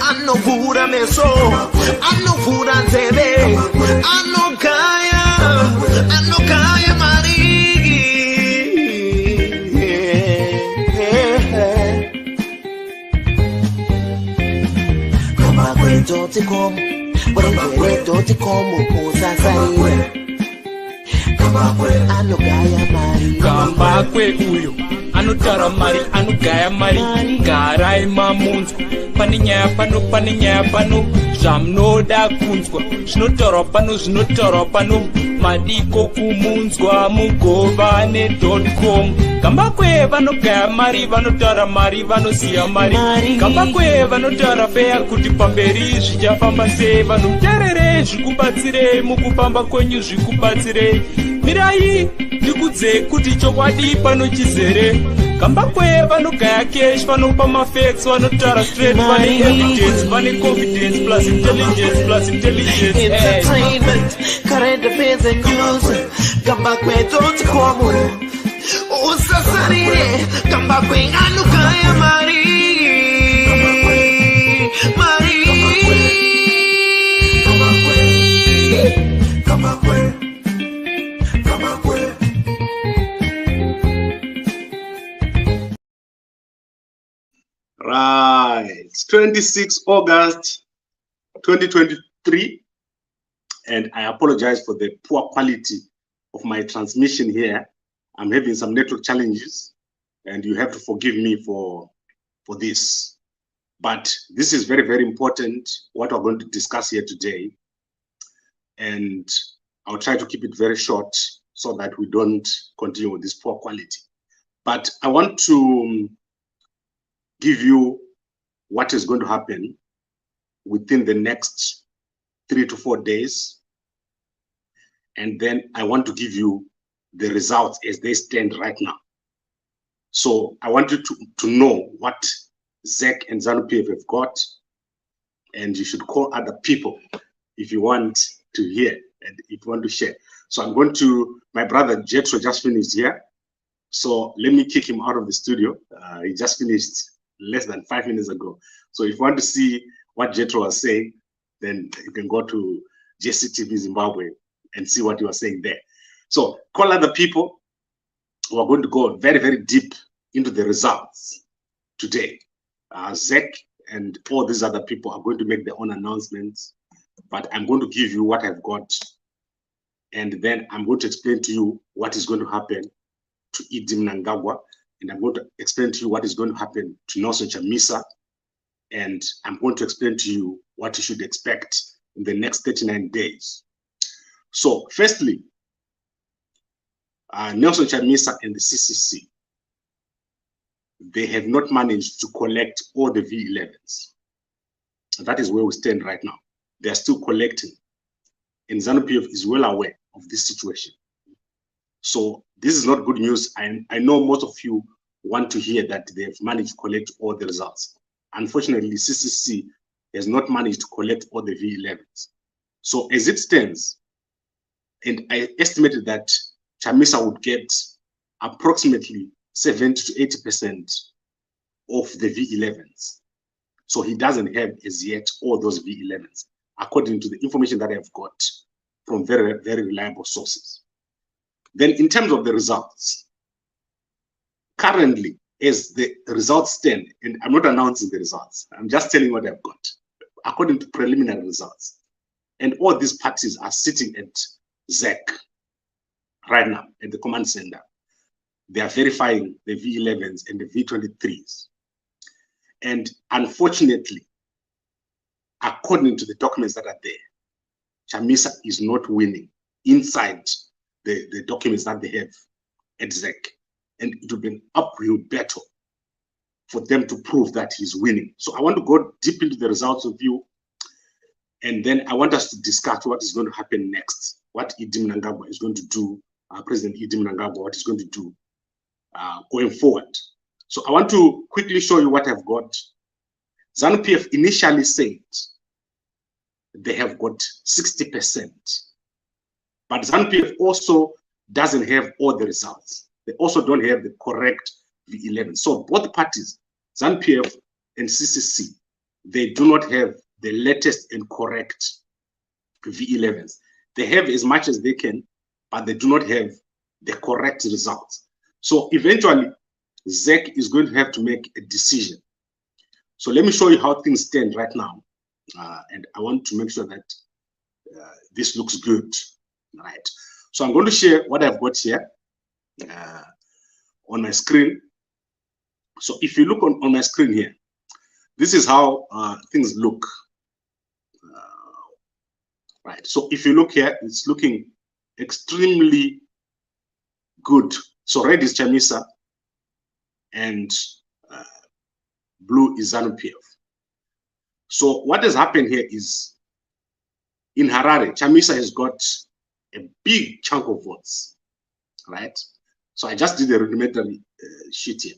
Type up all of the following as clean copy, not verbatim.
anovhura meso, anovhura nzeve, anogaya mari. Kamba kwe.com, wengere.com, usasaire. Anogaya mari. Kamba kwe uyo anotara mari, anogaya mari. Garai mamunzwa, pane nyaya pano, zvamunoda kunzwa. Zvinotaurwa pano, madiko kumunzwa mugovane.com. Kamba kwe vanogaya mari, vanotara mari, vanoziya mari. Kamba kwe vanotara feya kuti pamberi zvichafamba sei. Vanoterere zvikubatsire, mukufamba kwenyu zvikubatsire. Mirai ndikudze kuti chokwadi pano chizere. Kamba kwe vanogaya cash, vanopa mafacts, vanotara straight, vane evidence, vane confidence plus intelligence. Entertainment, current affairs and news. Kamba kwe.com, usasarire. Kamba kwe anogaya mari. Right, it's 26 August 2023, and I apologize for the poor quality of my transmission here. I'm having some network challenges, and you have to forgive me for this. But this is very, very important, what we're going to discuss here today. And I'll try to keep it very short so that we don't continue with this poor quality. But I want to give you what is going to happen within the next 3 to 4 days. And then I want to give you the results as they stand right now. So I want you to know what ZEC and ZANU-PF have got, and you should call other people if you want to hear and if you want to share. So I'm going to, my brother Jetro just finished here. So let me kick him out of the studio. He just finished less than 5 minutes ago. So if you want to see what Jetro was saying, then you can go to JCTV Zimbabwe and see what he was saying there. So call other people who are going to go very, very deep into the results today. ZEC and all these other people are going to make their own announcements, but I'm going to give you what I've got. And then I'm going to explain to you what is going to happen to Mnangagwa. And I'm going to explain to you what is going to happen to Nelson Chamisa. And I'm going to explain to you what you should expect in the next 39 days. So firstly, Nelson Chamisa and the CCC, they have not managed to collect all the V11s. That is where we stand right now. They are still collecting. And ZANU-PF is well aware of this situation. So this is not good news. I know most of you want to hear that they've managed to collect all the results. Unfortunately, CCC has not managed to collect all the V11s. So as it stands, and I estimated that Chamisa would get approximately 70 to 80% of the V11s. So he doesn't have as yet all those V11s, according to the information that I've got from very, very reliable sources. Then in terms of the results, currently, as the results stand, and I'm not announcing the results, I'm just telling what I've got, according to preliminary results. And all these parties are sitting at ZEC right now at the command center. They are verifying the V11s and the V23s. And unfortunately, according to the documents that are there, Chamisa is not winning inside the documents that they have at ZEC. And it will be an uphill battle for them to prove that he's winning. So I want to go deep into the results with you. And then I want us to discuss what is going to happen next, what Mnangagwa is going to do, President Mnangagwa, what he's going to do going forward. So I want to quickly show you what I've got. ZANU-PF initially said they have got 60%. But ZANU-PF also doesn't have all the results. They also don't have the correct V11. So both parties, ZANU-PF and CCC, they do not have the latest and correct V11s. They have as much as they can, but they do not have the correct results. So eventually, ZEC is going to have to make a decision. So let me show you how things stand right now. And I want to make sure that this looks good, right? So I'm going to share what I've got here on my screen. So if you look on my screen here, this is how things look. Right. So if you look here, it's looking extremely good. So red is Chamisa and blue is ZANU-PF. So what has happened here is in Harare, Chamisa has got a big chunk of votes, right? So I just did a rudimentary sheet here.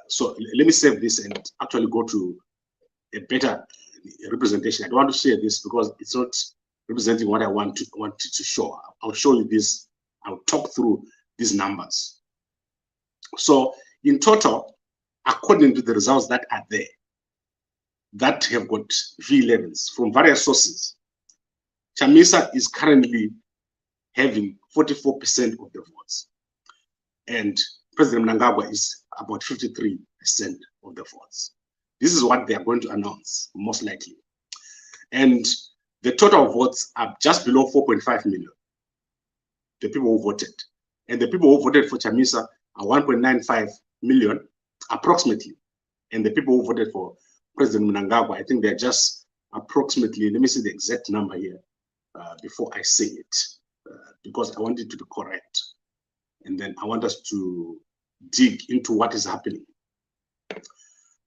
So let me save this and actually go to a better representation. I don't want to share this because it's not representing what I wanted to show. I'll show you this. I'll talk through these numbers. So in total, according to the results that are there, that have got V11s from various sources, Chamisa is currently having 44% of the votes. And President Mnangagwa is about 53% of the votes. This is what they are going to announce, most likely. And the total votes are just below 4.5 million, the people who voted. And the people who voted for Chamisa are 1.95 million, approximately. And the people who voted for President Mnangagwa, I think they're just approximately, let me see the exact number here before I say it, because I want it to be correct. And then I want us to dig into what is happening.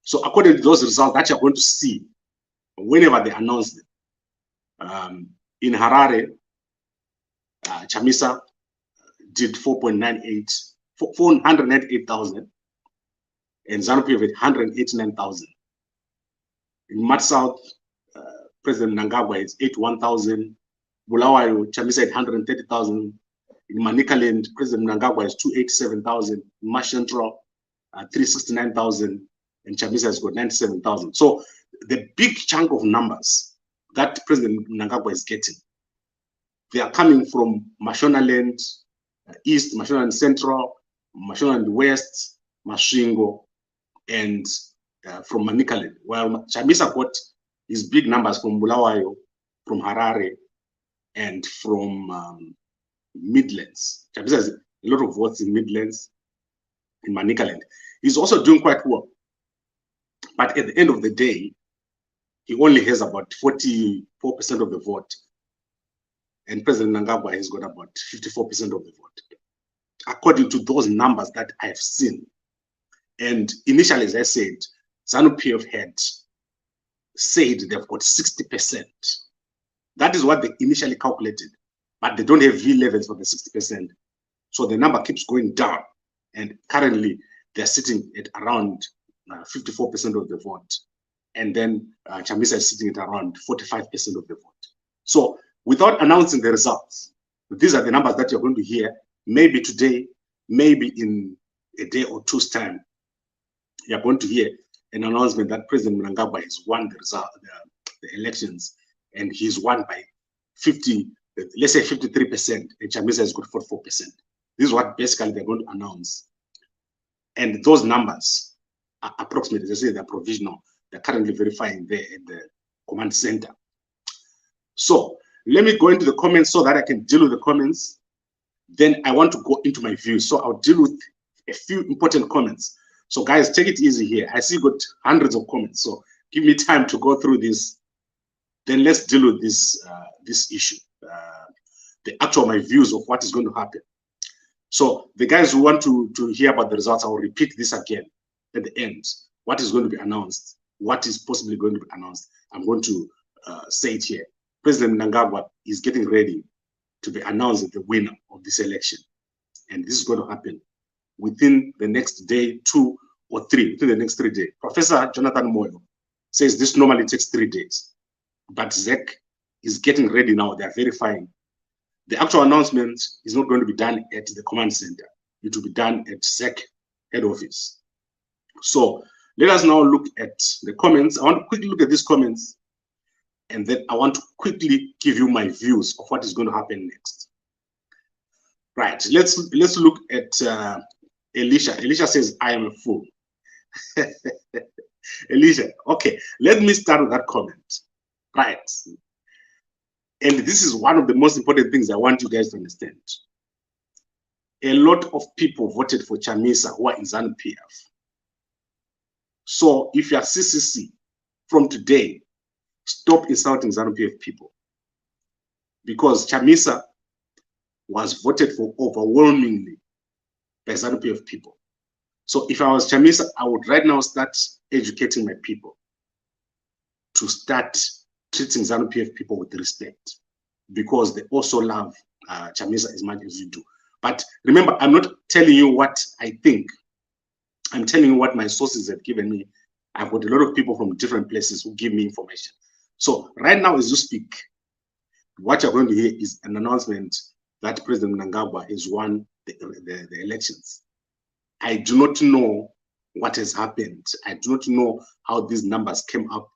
So according to those results that you're going to see whenever they announce them, in Harare, Chamisa did 498,000, and ZANU-PF at 189,000. In Mat South, President Mnangagwa is 81,000. Bulawayo, Chamisa at 130,000. In Manicaland, President Mnangagwa is 287,000. In Mash Central, 369,000. And Chamisa has got 97,000. So the big chunk of numbers that President Mnangagwa is getting, they are coming from Mashonaland East, Mashonaland Central, Mashonaland West, Mashingo, and from Manicaland. While Chamisa got his big numbers from Bulawayo, from Harare, and from Midlands. Chamisa has a lot of votes in Midlands, in Manicaland. He's also doing quite well. But at the end of the day, he only has about 44% of the vote. And President Mnangagwa has got about 54% of the vote, according to those numbers that I've seen. And initially, as I said, ZANU-PF had said they've got 60%. That is what they initially calculated, but they don't have V11s for the 60%. So the number keeps going down. And currently, they're sitting at around 54% of the vote. And then Chamisa is sitting at around 45% of the vote. So without announcing the results, these are the numbers that you're going to hear. Maybe today, maybe in a day or two's time, you're going to hear an announcement that President Mnangagwa has won the result, the elections, and he's won by 50, let's say 53%, and Chamisa has got 44%. This is what basically they're going to announce. And those numbers are approximately, they say they're provisional. They're currently verifying there at the command center. So let me go into the comments so that I can deal with the comments. Then I want to go into my views. So I'll deal with a few important comments. So guys, take it easy here. I see you got hundreds of comments. So give me time to go through this. Then let's deal with this, this issue. My views of what is going to happen. So the guys who want to hear about the results, I will repeat this again at the end. What is going to be announced? What is possibly going to be announced? I'm going to say it here. President Mnangagwa is getting ready to be announced as the winner of this election. And this is going to happen within the next day, 2 or 3, within the next 3 days. Professor Jonathan Moyo says this normally takes 3 days. But ZEC is getting ready now. They're verifying. The actual announcement is not going to be done at the command center. It will be done at ZEC head office. So Let us now look at the comments. I want to quickly look at these comments, and then I want to quickly give you my views of what is going to happen next. Right, let's look at Elisha. Elisha says, I am a fool. Elisha, okay, let me start with that comment. Right. And this is one of the most important things I want you guys to understand. A lot of people voted for Chamisa who are in ZANU-PF. So if you are CCC, from today, stop insulting ZANU-PF people. Because Chamisa was voted for overwhelmingly by ZANU-PF people. So if I was Chamisa, I would right now start educating my people to start treating ZANU-PF people with respect, because they also love Chamisa as much as you do. But remember, I'm not telling you what I think. I'm telling you what my sources have given me. I've got a lot of people from different places who give me information. So right now, as you speak, what you're going to hear is an announcement that President Mnangagwa has won the elections. I do not know what has happened. I do not know how these numbers came up,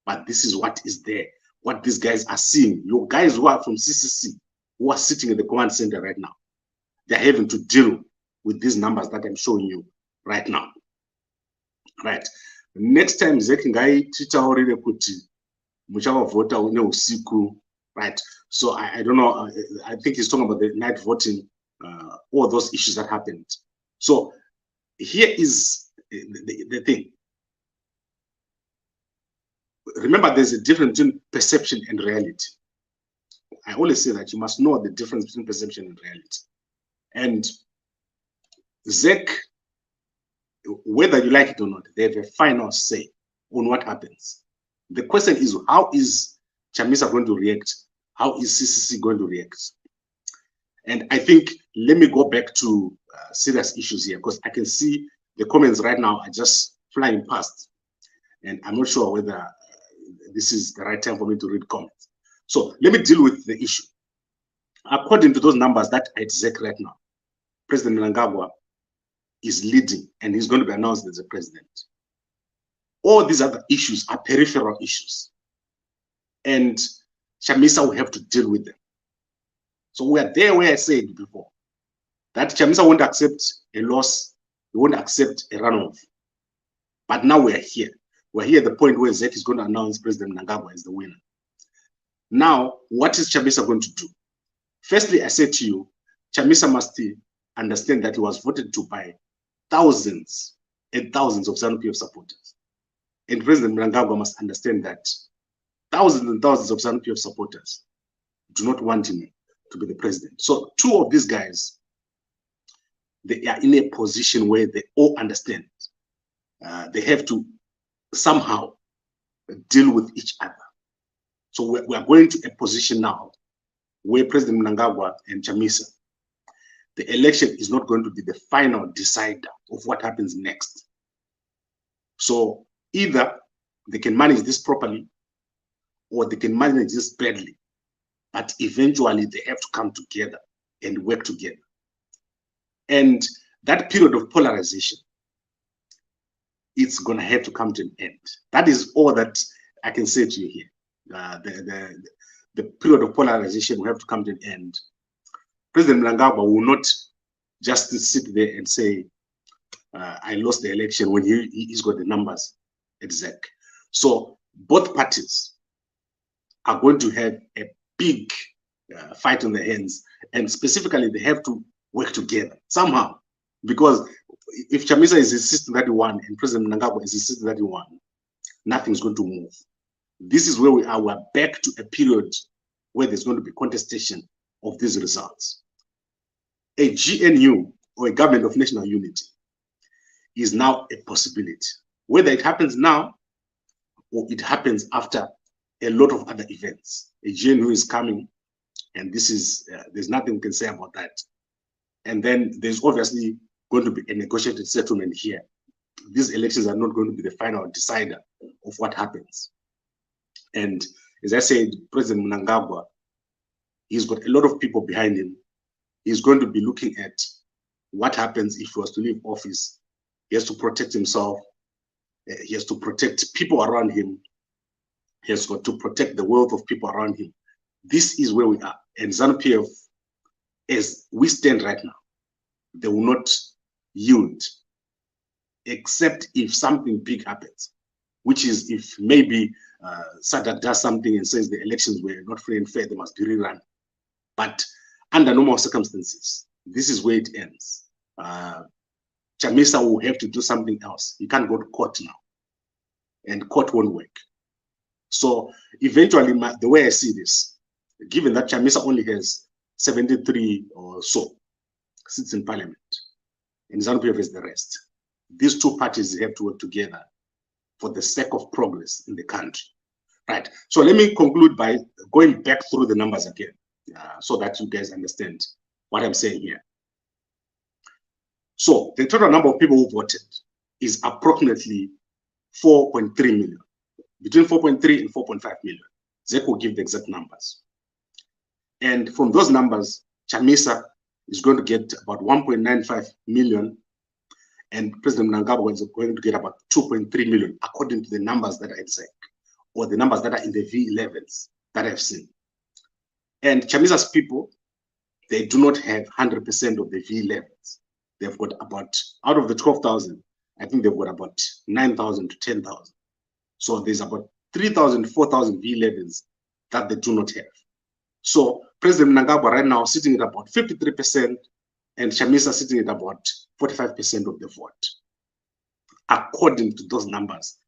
but this is what is there, what these guys are seeing. Your guys who are from CCC, who are sitting in the command center right now, they're having to deal with these numbers that I'm showing you right now. Right. Next time, right? So I don't know. I think he's talking about the night voting, all those issues that happened. So here is the thing. Remember, there's a difference between perception and reality. I always say that you must know the difference between perception and reality. And ZEC, whether you like it or not, they have a final say on what happens. The question is, how is Chamisa going to react? How is CCC going to react? And I think, let me go back to serious issues here, because I can see the comments right now are just flying past. And I'm not sure whether this is the right time for me to read comments. So let me deal with the issue. According to those numbers that are at ZEC right now, President Mnangagwa is leading, and he's going to be announced as a president. All these other issues are peripheral issues, and Chamisa will have to deal with them. So we are there where I said before, that Chamisa won't accept a loss, he won't accept a runoff. But now we are here. We're here at the point where ZEC is going to announce President Mnangagwa as the winner. Now, what is Chamisa going to do? Firstly, I said to you, Chamisa must understand that he was voted to by thousands and thousands of ZANU-PF supporters. And President Mnangagwa must understand that thousands and thousands of ZANU-PF supporters do not want him to be the president. So two of these guys, they are in a position where they all understand. They have to somehow deal with each other. So we are going to a position now where President Mnangagwa and Chamisa, the election is not going to be the final decider of what happens next. So either they can manage this properly or they can manage this badly, but eventually they have to come together and work together. And that period of polarization, it's going to have to come to an end. That is all that I can say to you here. The period of polarization will have to come to an end. President Mnangagwa will not just sit there and say, I lost the election, when he's got the numbers at ZEC. So both parties are going to have a big fight on their hands, and specifically they have to work together somehow, because if Chamisa is insisting that he won and President Mnangagwa is insisting that he won, nothing's going to move. This is where we are. We're back to a period where there's going to be contestation of these results. A GNU, or a government of national unity, is now a possibility. Whether it happens now or it happens after a lot of other events, a GNU is coming, and this is there's nothing we can say about that. And then there's obviously going to be a negotiated settlement here. These elections are not going to be the final decider of what happens. And as I said, President Mnangagwa, he's got a lot of people behind him. He's going to be looking at what happens if he was to leave office. He has to protect himself. He has to protect people around him. He has got to protect the wealth of people around him. This is where we are. And ZANU-PF, as we stand right now, they will not yield, except if something big happens, which is if maybe Sadat does something and says the elections were not free and fair, they must be rerun. But under normal circumstances, this is where it ends. Chamisa will have to do something else. He can't go to court now, and court won't work. So eventually, the way I see this, given that Chamisa only has 73 or so seats in parliament, and ZANU-PF has the rest, these two parties have to work together for the sake of progress in the country. Right. So let me conclude by going back through the numbers again, so that you guys understand what I'm saying here. So the total number of people who voted is approximately 4.3 million, between 4.3 and 4.5 million. Zek will give the exact numbers. And from those numbers, Chamisa is going to get about 1.95 million, and President Mnangagwa is going to get about 2.3 million, according to the numbers that I said, or the numbers that are in the V11s that I've seen. And Chamisa's people, they do not have 100% of the V11s. They've got about, out of the 12,000, I think they've got about 9,000 to 10,000. So there's about 3,000, 4,000 V11s that they do not have. So President Mnangagwa right now sitting at about 53%, and Chamisa sitting at about 45% of the vote, according to those numbers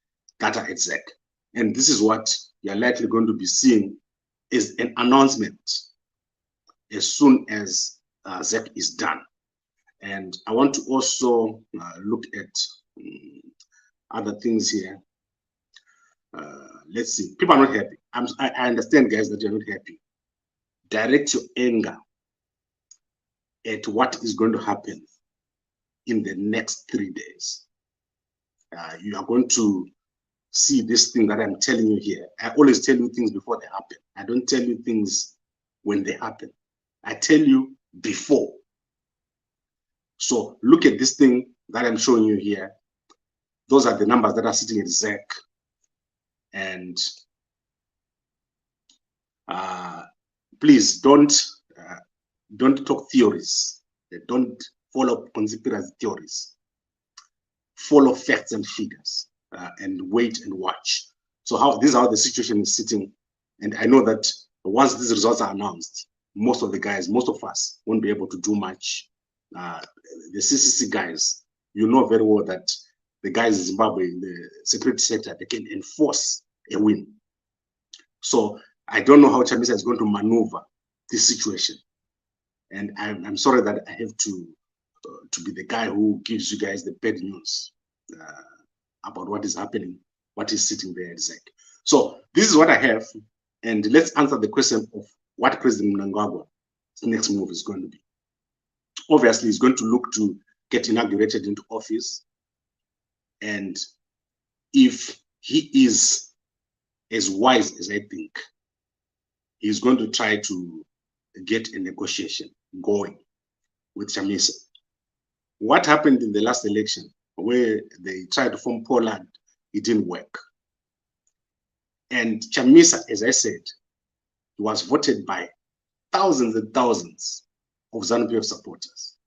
that are exact. And this is what you're likely going to be seeing is an announcement as soon as ZEC is done. And I want to also look at other things here. Let's see. People are not happy. I understand, guys, that you're not happy. Direct your anger at what is going to happen in the next 3 days. You are going to see this thing that I'm telling you here. I always tell you things before they happen. I don't tell you things when they happen. I tell you before. So look at this thing that I'm showing you here. Those are the numbers that are sitting at ZEC. And please don't talk theories. Don't follow conspiracy theories. Follow facts and figures, and wait and watch. So this is how the situation is sitting. And I know that once these results are announced, most of the guys, most of us won't be able to do much. The CCC guys, you know very well that the guys in Zimbabwe, in the security sector, they can enforce a win. So I don't know how Chamisa is going to maneuver this situation. And I'm sorry that I have to be the guy who gives you guys the bad news about what is happening, what is sitting there at ZEC. So this is what I have. And let's answer the question of what President Mnangagwa's next move is going to be. Obviously, he's going to look to get inaugurated into office. And if he is as wise as I think, he's going to try to get a negotiation going with Chamisa. What happened in the last election, where they tried to form Poland, it didn't work. And Chamisa, as I said, was voted by thousands and thousands of ZANU-PF supporters.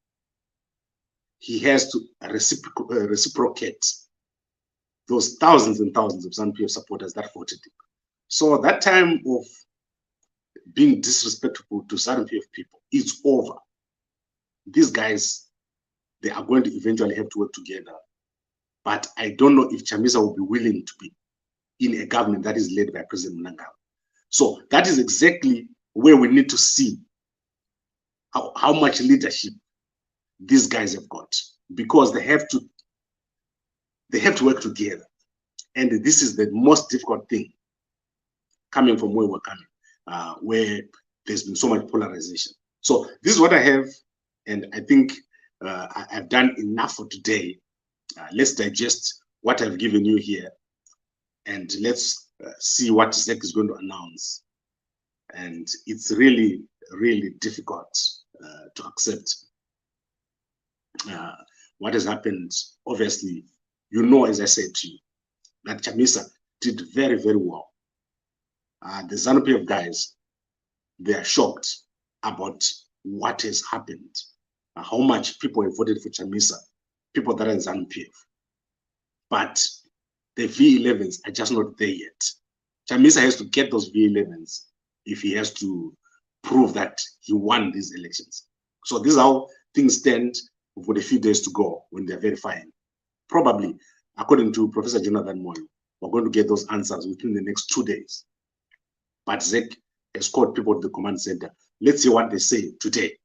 He has to reciprocate those thousands and thousands of ZANU-PF supporters that voted him. So that time of being disrespectful to ZANU-PF people is over. These guys, they are going to eventually have to work together. But I don't know if Chamisa will be willing to be in a government that is led by President Mnangagwa. So that is exactly where we need to see how much leadership these guys have got, because they have to work together. And this is the most difficult thing coming from where we're coming, where there's been so much polarization. So this is what I have, and I think I've done enough for today. Let's digest what I've given you here, and let's see what ZEC is going to announce. And it's really, really difficult to accept what has happened. Obviously, you know, as I said to you, that Chamisa did very, very well. The ZANU-PF guys, they are shocked about what has happened, how much people have voted for Chamisa, people that are in ZANU-PF. But the V11s are just not there yet. Chamisa has to get those V11s if he has to prove that he won these elections. So this is how things stand for the few days to go when they're verifying. Probably, according to Professor Jonathan Moyo, we're going to get those answers within the next 2 days. But Zek has called people to the command center. Let's see what they say today.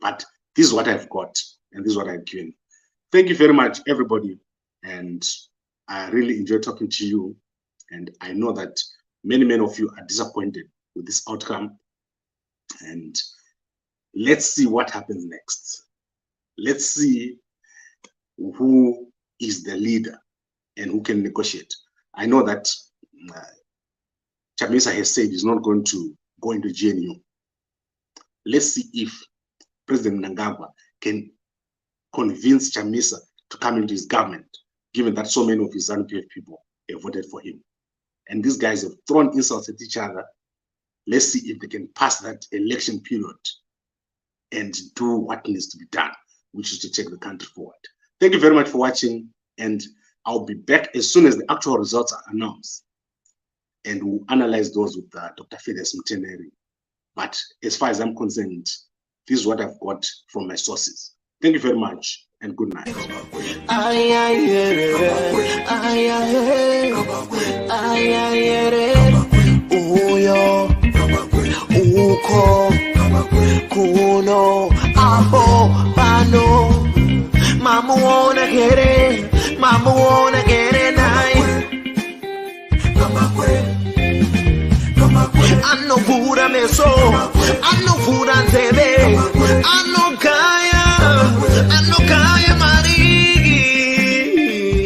But this is what I've got, and this is what I've given. Thank you very much, everybody. And I really enjoyed talking to you. And I know that many of you are disappointed with this outcome. And let's see what happens next. Let's see who is the leader and who can negotiate. I know that Chamisa has said he's not going to go into GNU. Let's see if President Mnangagwa can convince Chamisa to come into his government, given that so many of his ZANU-PF people have voted for him. And these guys have thrown insults at each other. Let's see if they can pass that election period and do what needs to be done, which is to take the country forward. Thank you very much for watching, and I'll be back as soon as the actual results are announced. And we'll analyze those with Dr. Fides Mteneri. But as far as I'm concerned, this is what I've got from my sources. Thank you very much, and good night. Kuno abo bano mama wanna get it nice. I know food I miss so I know food I